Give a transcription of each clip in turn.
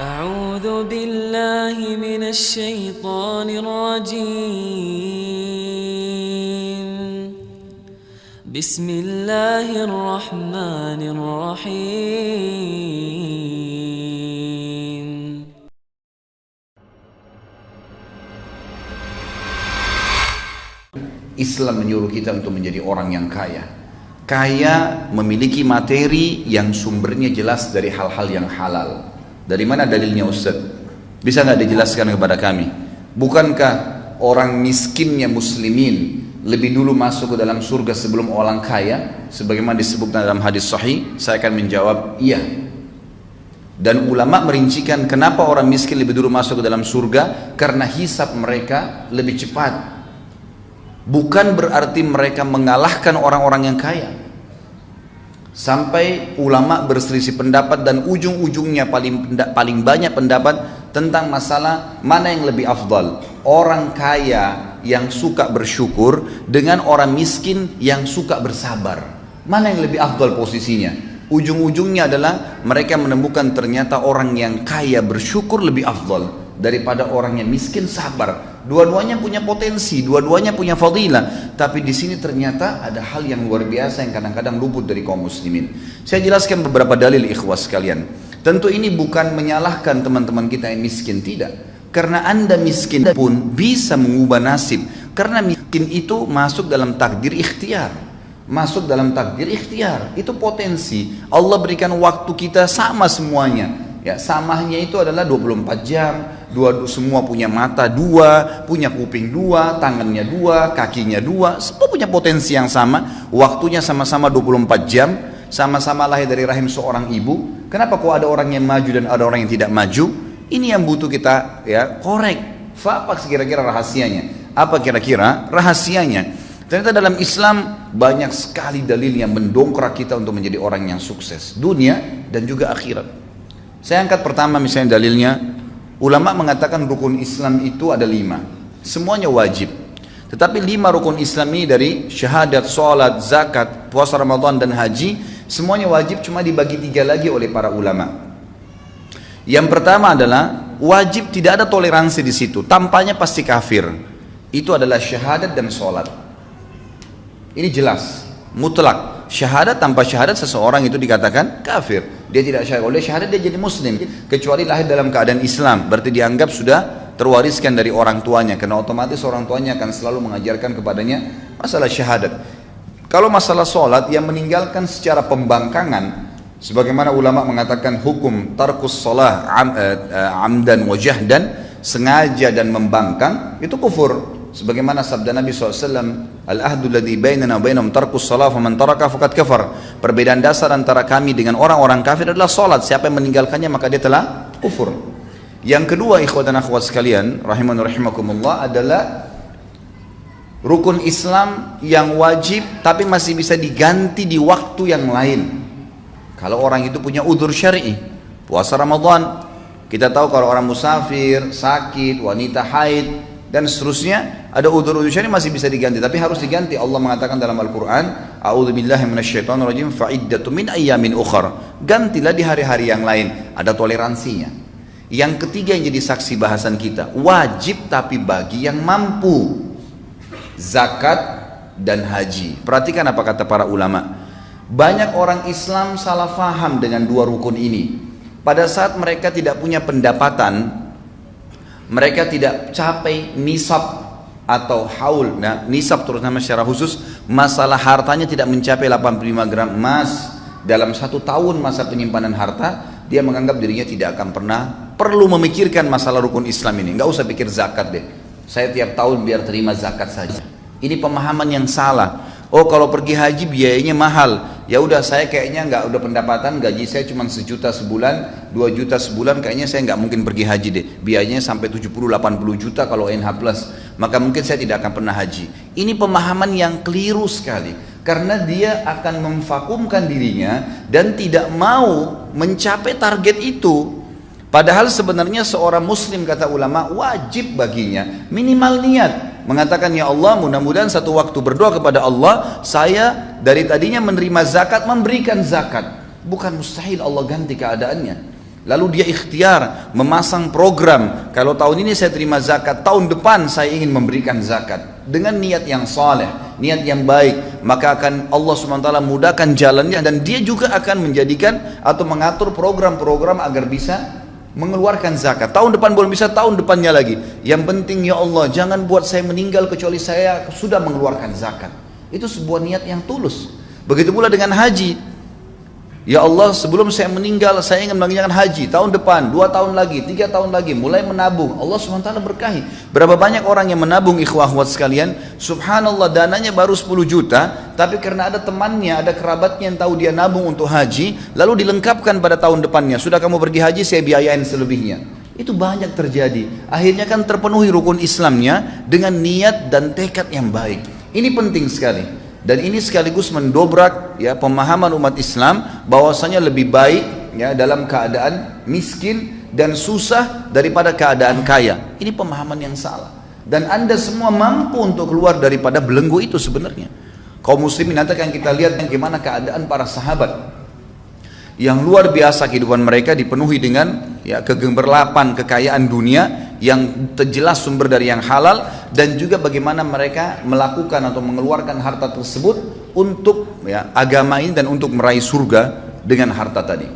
أعوذ بالله من الشيطان الرجيم بسم الله الرحمن الرحيم Islam menyuruh kita untuk menjadi orang yang kaya. Kaya memiliki materi yang sumbernya jelas dari hal-hal yang halal. Dari mana dalilnya Ustaz? Bisa nggak dijelaskan kepada kami? Bukankah orang miskinnya muslimin lebih dulu masuk ke dalam surga sebelum orang kaya? Sebagaimana disebutkan dalam hadis sahih, saya akan menjawab iya. Dan ulama merincikan kenapa orang miskin lebih dulu masuk ke dalam surga, karena hisab mereka lebih cepat. Bukan berarti mereka mengalahkan orang-orang yang kaya. Sampai ulama berselisih pendapat dan ujung-ujungnya paling banyak pendapat tentang masalah mana yang lebih afdal. Orang kaya yang suka bersyukur dengan orang miskin yang suka bersabar. Mana yang lebih afdal posisinya? Ujung-ujungnya adalah mereka menemukan ternyata orang yang kaya bersyukur lebih afdal daripada orang yang miskin sabar. Dua-duanya punya potensi, dua-duanya punya fadilah, tapi di sini ternyata ada hal yang luar biasa yang kadang-kadang luput dari kaum muslimin. Saya jelaskan beberapa dalil ikhwas sekalian. Tentu ini bukan menyalahkan teman-teman kita yang miskin, tidak. Karena Anda miskin pun bisa mengubah nasib. Karena miskin itu masuk dalam takdir ikhtiar. Masuk dalam takdir ikhtiar. Itu potensi. Allah berikan waktu kita sama semuanya. Ya, samanya itu adalah 24 jam, semua punya mata dua, punya kuping dua, tangannya dua, kakinya dua, semua punya potensi yang sama, waktunya sama-sama 24 jam, sama-sama lahir dari rahim seorang ibu. Kenapa kok ada orang yang maju dan ada orang yang tidak maju? Ini yang butuh kita ya korek. Apa kira-kira rahasianya? Apa kira-kira rahasianya? Ternyata dalam Islam banyak sekali dalil yang mendongkrak kita untuk menjadi orang yang sukses, dunia dan juga akhirat. Saya angkat pertama misalnya dalilnya, ulama mengatakan rukun Islam itu ada 5, semuanya wajib. Tetapi 5 rukun Islam ini dari syahadat, sholat, zakat, puasa Ramadan dan haji, semuanya wajib, cuma dibagi 3 lagi oleh para ulama. Yang pertama adalah wajib, tidak ada toleransi di situ, tampaknya pasti kafir. Itu adalah syahadat dan sholat. Ini jelas, mutlak. Syahadat, tanpa syahadat seseorang itu dikatakan kafir. Dia tidak syahadat, oleh syahadat dia jadi muslim, kecuali lahir dalam keadaan Islam, berarti dianggap sudah terwariskan dari orang tuanya, karena otomatis orang tuanya akan selalu mengajarkan kepadanya masalah syahadat. Kalau masalah sholat, yang meninggalkan secara pembangkangan, sebagaimana ulama mengatakan hukum tarkus sholah amdan wa jahdan, sengaja dan membangkang, itu kufur. Sebagaimana sabda Nabi SAW, al-ahdu ladhi bainana bainam tarkus salat faman taraka faqad kafar. Perbedaan dasar antara kami dengan orang-orang kafir adalah salat. Siapa yang meninggalkannya maka dia telah kufur. Yang kedua, ikhwat dan akhwat sekalian, rahiman rahimakumullah, adalah rukun Islam yang wajib tapi masih bisa diganti di waktu yang lain. Kalau orang itu punya udzur syar'i, puasa Ramadan, kita tahu kalau orang musafir, sakit, wanita haid dan seterusnya, ada udzur-udzur syar'i masih bisa diganti, tapi harus diganti. Allah mengatakan dalam Al-Quran, a'udzubillahi minasyaitonirrajim, fa'iddatu min ayyamin ukhar. Gantilah di hari-hari yang lain, ada toleransinya. Yang ketiga yang jadi saksi bahasan kita, wajib tapi bagi yang mampu, zakat dan haji. Perhatikan apa kata para ulama. Banyak orang Islam salah faham dengan 2 rukun ini. Pada saat mereka tidak punya pendapatan, mereka tidak capai nisab atau haul. Nah, nisab terutama secara khusus, masalah hartanya tidak mencapai 85 gram emas dalam 1 tahun masa penyimpanan harta, dia menganggap dirinya tidak akan pernah perlu memikirkan masalah rukun Islam ini. Nggak usah pikir zakat deh, saya tiap tahun biar terima zakat saja. Ini pemahaman yang salah. Oh, kalau pergi haji biayanya mahal, ya udah saya kayaknya nggak, udah pendapatan gaji saya cuma 1 juta sebulan, 2 juta sebulan, kayaknya saya nggak mungkin pergi haji deh, biayanya sampai 70-80 juta kalau NH plus, maka mungkin saya tidak akan pernah haji. Ini pemahaman yang keliru sekali, karena dia akan memvakumkan dirinya dan tidak mau mencapai target itu. Padahal sebenarnya seorang muslim, kata ulama, wajib baginya minimal niat, mengatakan, ya Allah, mudah-mudahan satu waktu berdoa kepada Allah, saya dari tadinya menerima zakat memberikan zakat. Bukan mustahil Allah ganti keadaannya. Lalu dia ikhtiar memasang program, kalau tahun ini saya terima zakat, tahun depan saya ingin memberikan zakat. Dengan niat yang saleh, niat yang baik, maka akan Allah SWT mudahkan jalannya, dan dia juga akan menjadikan atau mengatur program-program agar bisa mengeluarkan zakat. Tahun depan belum bisa, tahun depannya lagi. Yang penting ya Allah, jangan buat saya meninggal kecuali saya sudah mengeluarkan zakat. Itu sebuah niat yang tulus. Begitu pula dengan haji. Ya Allah, sebelum saya meninggal saya ingin mengerjakan haji tahun depan, 2 tahun lagi, 3 tahun lagi, mulai menabung. Allah SWT berkahi. Berapa banyak orang yang menabung, ikhwah akhwat sekalian, subhanallah, dananya baru 10 juta, tapi karena ada temannya, ada kerabatnya yang tahu dia nabung untuk haji, lalu dilengkapkan pada tahun depannya, sudah kamu pergi haji saya biayain selebihnya. Itu banyak terjadi. Akhirnya kan terpenuhi rukun Islamnya dengan niat dan tekad yang baik. Ini penting sekali. Dan ini sekaligus mendobrak ya pemahaman umat Islam bahwasanya lebih baik ya dalam keadaan miskin dan susah daripada keadaan kaya. Ini pemahaman yang salah. Dan Anda semua mampu untuk keluar daripada belenggu itu sebenarnya. Kaum muslimin, nanti akan kita lihat bagaimana keadaan para sahabat yang luar biasa, kehidupan mereka dipenuhi dengan ya kegemerlapan kekayaan dunia yang jelas sumber dari yang halal, dan juga bagaimana mereka melakukan atau mengeluarkan harta tersebut untuk ya agama ini dan untuk meraih surga dengan harta tadi.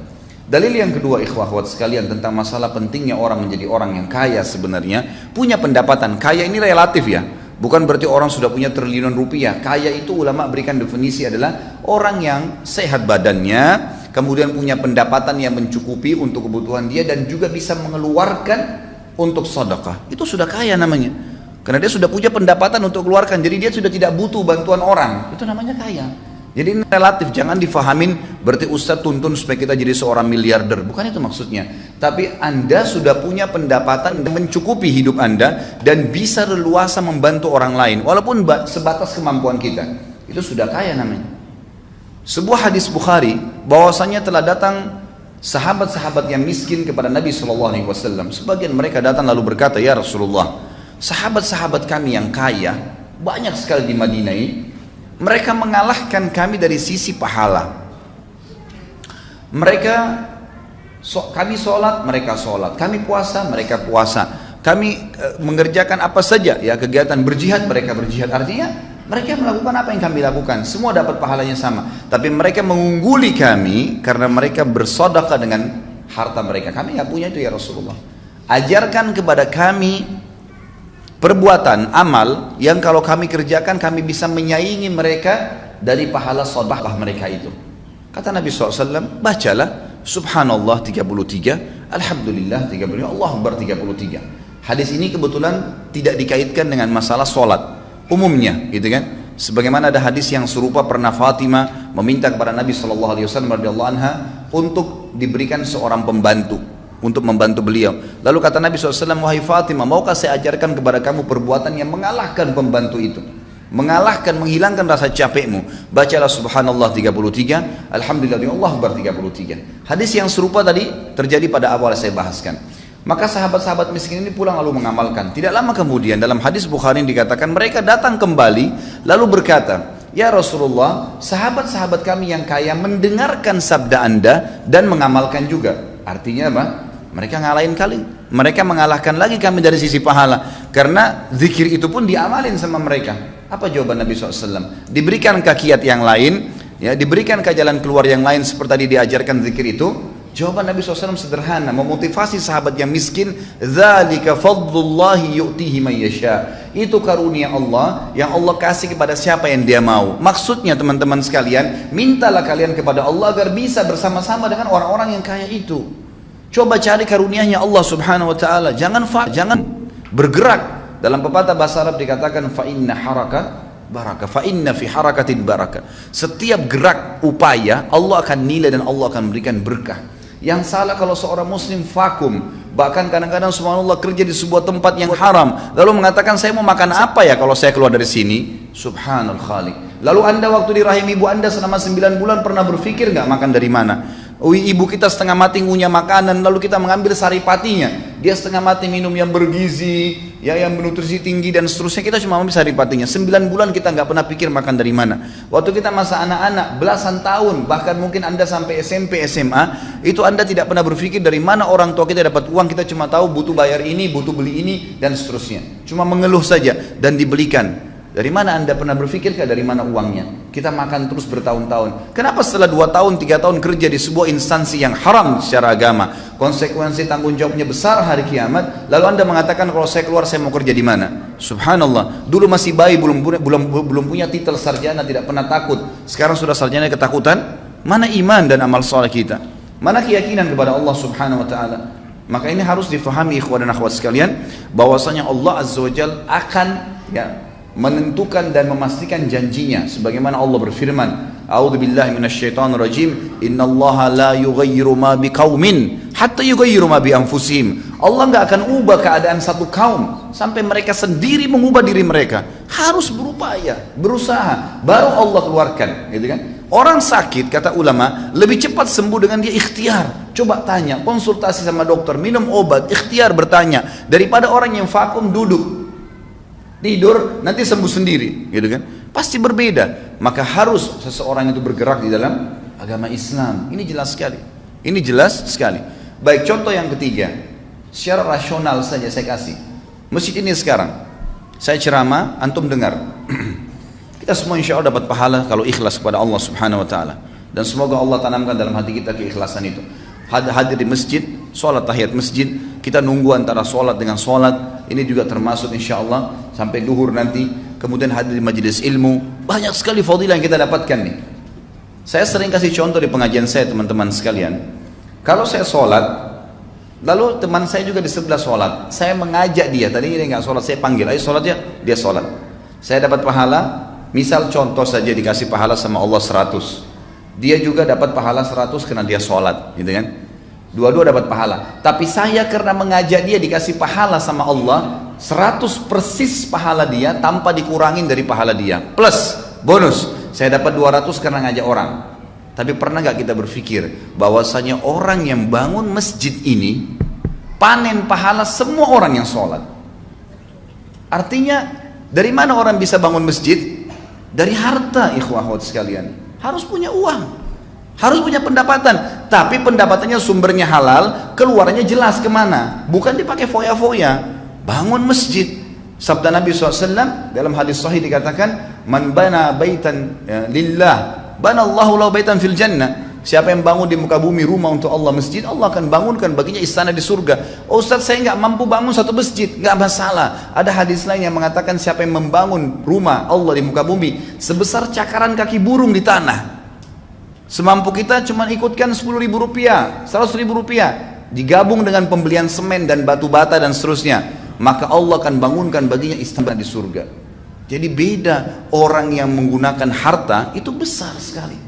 Dalil yang kedua, ikhwah akhwat sekalian, tentang masalah pentingnya orang menjadi orang yang kaya, sebenarnya punya pendapatan. Kaya ini relatif ya, bukan berarti orang sudah punya triliunan rupiah. Kaya itu ulama berikan definisi adalah orang yang sehat badannya, kemudian punya pendapatan yang mencukupi untuk kebutuhan dia, dan juga bisa mengeluarkan untuk sedekah. Itu sudah kaya namanya, karena dia sudah punya pendapatan untuk keluarkan, jadi dia sudah tidak butuh bantuan orang. Itu namanya kaya. Jadi ini relatif, jangan difahamin berarti Ustadz tuntun supaya kita jadi seorang miliarder, bukan itu maksudnya. Tapi Anda sudah punya pendapatan yang mencukupi hidup Anda dan bisa leluasa membantu orang lain walaupun sebatas kemampuan kita. Itu sudah kaya namanya. Sebuah hadis Bukhari bahwasanya telah datang sahabat-sahabat yang miskin kepada Nabi SAW. Sebagian mereka datang lalu berkata, ya Rasulullah, sahabat-sahabat kami yang kaya banyak sekali di Madinah ini, mereka mengalahkan kami dari sisi pahala. Kami sholat, mereka sholat, kami puasa, mereka puasa, kami mengerjakan apa saja ya kegiatan berjihad, mereka berjihad. Artinya mereka melakukan apa yang kami lakukan, semua dapat pahalanya sama. Tapi mereka mengungguli kami karena mereka bersedekah dengan harta mereka. Kami nggak punya itu ya Rasulullah. Ajarkan kepada kami perbuatan amal yang kalau kami kerjakan kami bisa menyaingi mereka dari pahala sedekah mereka itu. Kata Nabi SAW, bacalah Subhanallah 33, Alhamdulillah 33, Allah Akbar 33. Hadis ini kebetulan tidak dikaitkan dengan masalah sholat umumnya, gitu kan? Sebagaimana ada hadis yang serupa, pernah Fatimah meminta kepada Nabi SAW radhiyallahu anha untuk diberikan seorang pembantu untuk membantu beliau. Lalu kata Nabi SAW, wahai Fatimah, maukah saya ajarkan kepada kamu perbuatan yang mengalahkan pembantu itu, mengalahkan, menghilangkan rasa capekmu? Bacalah Subhanallah 33, Alhamdulillah, Allah Akbar 33. Hadis yang serupa tadi terjadi pada awal saya bahaskan. Maka sahabat-sahabat miskin ini pulang lalu mengamalkan. Tidak lama kemudian dalam hadis Bukhari dikatakan mereka datang kembali lalu berkata, ya Rasulullah, sahabat-sahabat kami yang kaya mendengarkan sabda Anda dan mengamalkan juga. Artinya apa? Mereka ngalahin kali. Mereka mengalahkan lagi kami dari sisi pahala, karena zikir itu pun diamalin sama mereka. Apa jawaban Nabi SAW? Diberikan kiat yang lain, ya, diberikan ke jalan keluar yang lain seperti tadi diajarkan zikir itu. Jawaban Nabi SAW sederhana, memotivasi sahabat yang miskin, dzalika fadlullahi yu'tihi man yasha. Itu karunia Allah yang Allah kasih kepada siapa yang Dia mau. Maksudnya teman-teman sekalian, mintalah kalian kepada Allah agar bisa bersama-sama dengan orang-orang yang kaya itu. Coba cari karunia-Nya Allah Subhanahu wa taala. Jangan bergerak. Dalam pepatah bahasa Arab dikatakan fa inna haraka barakah, fa inna fi harakatin barakah. Setiap gerak upaya Allah akan nilai dan Allah akan memberikan berkah. Yang salah kalau seorang muslim vakum, bahkan kadang-kadang subhanallah kerja di sebuah tempat yang haram, lalu mengatakan saya mau makan apa ya kalau saya keluar dari sini? Subhanal Khaliq. Lalu Anda waktu di rahim ibu Anda selama 9 bulan pernah berpikir nggak makan dari mana? Ibu kita setengah mati ngunyah makanan, lalu kita mengambil saripatinya. Dia setengah mati minum yang bergizi, ya, yang bernutrisi tinggi dan seterusnya. Kita cuma ambil saripatinya. 9 bulan kita nggak pernah pikir makan dari mana. Waktu kita masa anak-anak, belasan tahun, bahkan mungkin Anda sampai SMP, SMA, itu Anda tidak pernah berpikir dari mana orang tua kita dapat uang. Kita cuma tahu butuh bayar ini, butuh beli ini, dan seterusnya. Cuma mengeluh saja dan dibelikan. Dari mana Anda pernah berpikirkah dari mana uangnya? Kita makan terus bertahun-tahun. Kenapa setelah 2 tahun, 3 tahun kerja di sebuah instansi yang haram secara agama, konsekuensi tanggung jawabnya besar hari kiamat, lalu Anda mengatakan kalau saya keluar saya mau kerja di mana? Subhanallah. Dulu masih bayi, belum punya titel sarjana, tidak pernah takut. Sekarang sudah sarjana ketakutan. Mana iman dan amal saleh kita? Mana keyakinan kepada Allah Subhanahu wa taala? Maka ini harus difahami ikhwan dan akhwat sekalian, bahwasanya Allah Azza wa Jalla akan, ya, menentukan dan memastikan janjinya sebagaimana Allah berfirman, a'udzubillahi minasyaitonirrajim, innallaha la yughayyiru ma biqaumin hatta yughayyiru ma bi anfusihim. Allah enggak akan ubah keadaan satu kaum sampai mereka sendiri mengubah diri mereka. Harus berupaya, berusaha, baru Allah keluarkan, gitu kan? Orang sakit, kata ulama, lebih cepat sembuh dengan dia ikhtiar. Coba tanya, konsultasi sama dokter, minum obat, ikhtiar bertanya, daripada orang yang vakum duduk tidur nanti sembuh sendiri, gitu kan? Pasti berbeda. Maka harus seseorang itu bergerak di dalam agama Islam. Ini jelas sekali. Ini jelas sekali. Baik, contoh yang ketiga, secara rasional saja saya kasih. Masjid ini sekarang, saya ceramah, antum dengar. Kita semua insya Allah dapat pahala kalau ikhlas kepada Allah Subhanahu Wa Taala. Dan semoga Allah tanamkan dalam hati kita keikhlasan itu. Hadir di masjid, sholat tahiyat masjid, kita nunggu antara sholat dengan sholat, ini juga termasuk insya Allah sampai duhur nanti, kemudian hadir di majelis ilmu, banyak sekali fadilah yang kita dapatkan nih. Saya sering kasih contoh di pengajian saya teman-teman sekalian, kalau saya sholat, lalu teman saya juga di sebelah sholat, saya mengajak dia, tadinya dia nggak sholat, saya panggil, ayo sholat ya, dia sholat, saya dapat pahala, misal contoh saja dikasih pahala sama Allah 100, dia juga dapat pahala 100 karena dia sholat, gitu kan? Dua-dua dapat pahala. Tapi saya karena mengajak dia dikasih pahala sama Allah 100 persis pahala dia tanpa dikurangin dari pahala dia. Plus bonus, saya dapat 200 karena ngajak orang. Tapi pernah nggak kita berpikir bahwasanya orang yang bangun masjid ini panen pahala semua orang yang sholat? Artinya dari mana orang bisa bangun masjid? Dari harta, ikhwah sekalian. Harus punya uang, harus punya pendapatan, tapi pendapatannya sumbernya halal, keluarnya jelas kemana, bukan dipakai foya-foya. Bangun masjid, sabda Nabi SAW dalam hadis sahih dikatakan, man bana baitan lillah, bana Allahu lahu baitan fil jannah. Siapa yang bangun di muka bumi rumah untuk Allah, masjid, Allah akan bangunkan baginya istana di surga. Oh Ustaz, saya nggak mampu bangun satu masjid, nggak masalah. Ada hadis lain yang mengatakan siapa yang membangun rumah Allah di muka bumi sebesar cakaran kaki burung di tanah, semampu kita cuma ikutkan 10.000 rupiah, 100.000 rupiah, digabung dengan pembelian semen dan batu bata dan seterusnya, maka Allah akan bangunkan baginya istana di surga. Jadi beda, orang yang menggunakan harta itu besar sekali.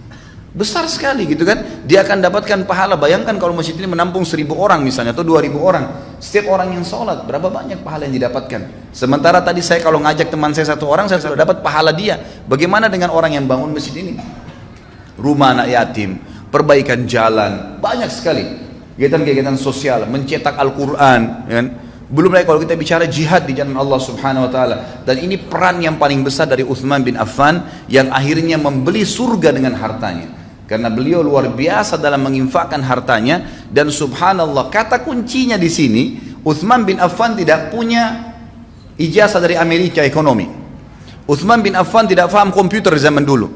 Besar sekali gitu kan, dia akan dapatkan pahala. Bayangkan kalau masjid ini menampung 1.000 orang misalnya, atau 2.000 orang, setiap orang yang sholat berapa banyak pahala yang didapatkan. Sementara tadi saya kalau ngajak teman saya 1 orang, saya sudah dapat pahala dia. Bagaimana dengan orang yang bangun masjid ini? Rumah anak yatim, perbaikan jalan, banyak sekali kegiatan-kegiatan sosial, mencetak Al-Quran, kan? Belum lagi kalau kita bicara jihad di jalan Allah Subhanahu Wa Taala. Dan ini peran yang paling besar dari Utsman bin Affan yang akhirnya membeli surga dengan hartanya. Karena beliau luar biasa dalam menginfakkan hartanya. Dan subhanallah, kata kuncinya di sini, Utsman bin Affan tidak punya ijazah dari Amerika ekonomi. Utsman bin Affan tidak paham komputer zaman dulu.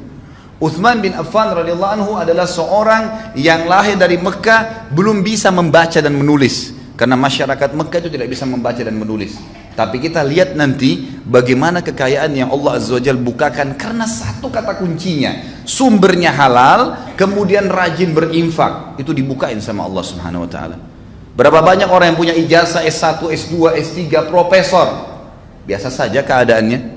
Utsman bin Affan radhiyallahu anhu adalah seorang yang lahir dari Mekah, belum bisa membaca dan menulis. Karena masyarakat Mekah itu tidak bisa membaca dan menulis. Tapi kita lihat nanti bagaimana kekayaan yang Allah Azza wa Jalla bukakan karena satu kata kuncinya, sumbernya halal, kemudian rajin berinfak, itu dibukain sama Allah Subhanahu wa taala. Berapa banyak orang yang punya ijazah S1, S2, S3, profesor, biasa saja keadaannya.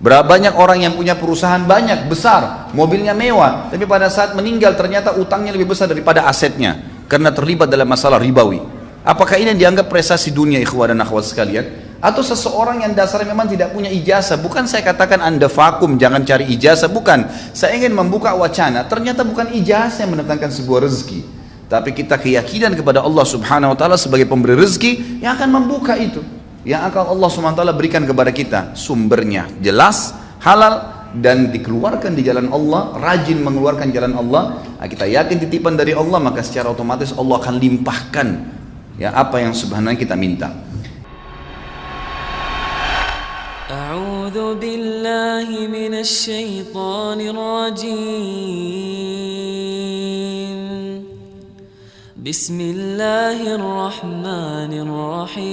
Berapa banyak orang yang punya perusahaan banyak, besar, mobilnya mewah, tapi pada saat meninggal ternyata utangnya lebih besar daripada asetnya karena terlibat dalam masalah ribawi. Apakah ini yang dianggap prestasi dunia, ikhwah dan akhwat sekalian? Atau seseorang yang dasarnya memang tidak punya ijazah. Bukan saya katakan Anda vakum, jangan cari ijazah. Bukan. Saya ingin membuka wacana. Ternyata bukan ijazah yang mendatangkan sebuah rezeki. Tapi kita keyakinan kepada Allah subhanahu wa ta'ala sebagai pemberi rezeki yang akan membuka itu. Yang akan Allah subhanahu wa ta'ala berikan kepada kita. Sumbernya jelas, halal, dan dikeluarkan di jalan Allah. Rajin mengeluarkan jalan Allah. Nah, kita yakin titipan dari Allah, maka secara otomatis Allah akan limpahkan ya apa yang sebenarnya kita minta. أعوذ بالله من الشيطان الرجيم بسم الله الرحمن الرحيم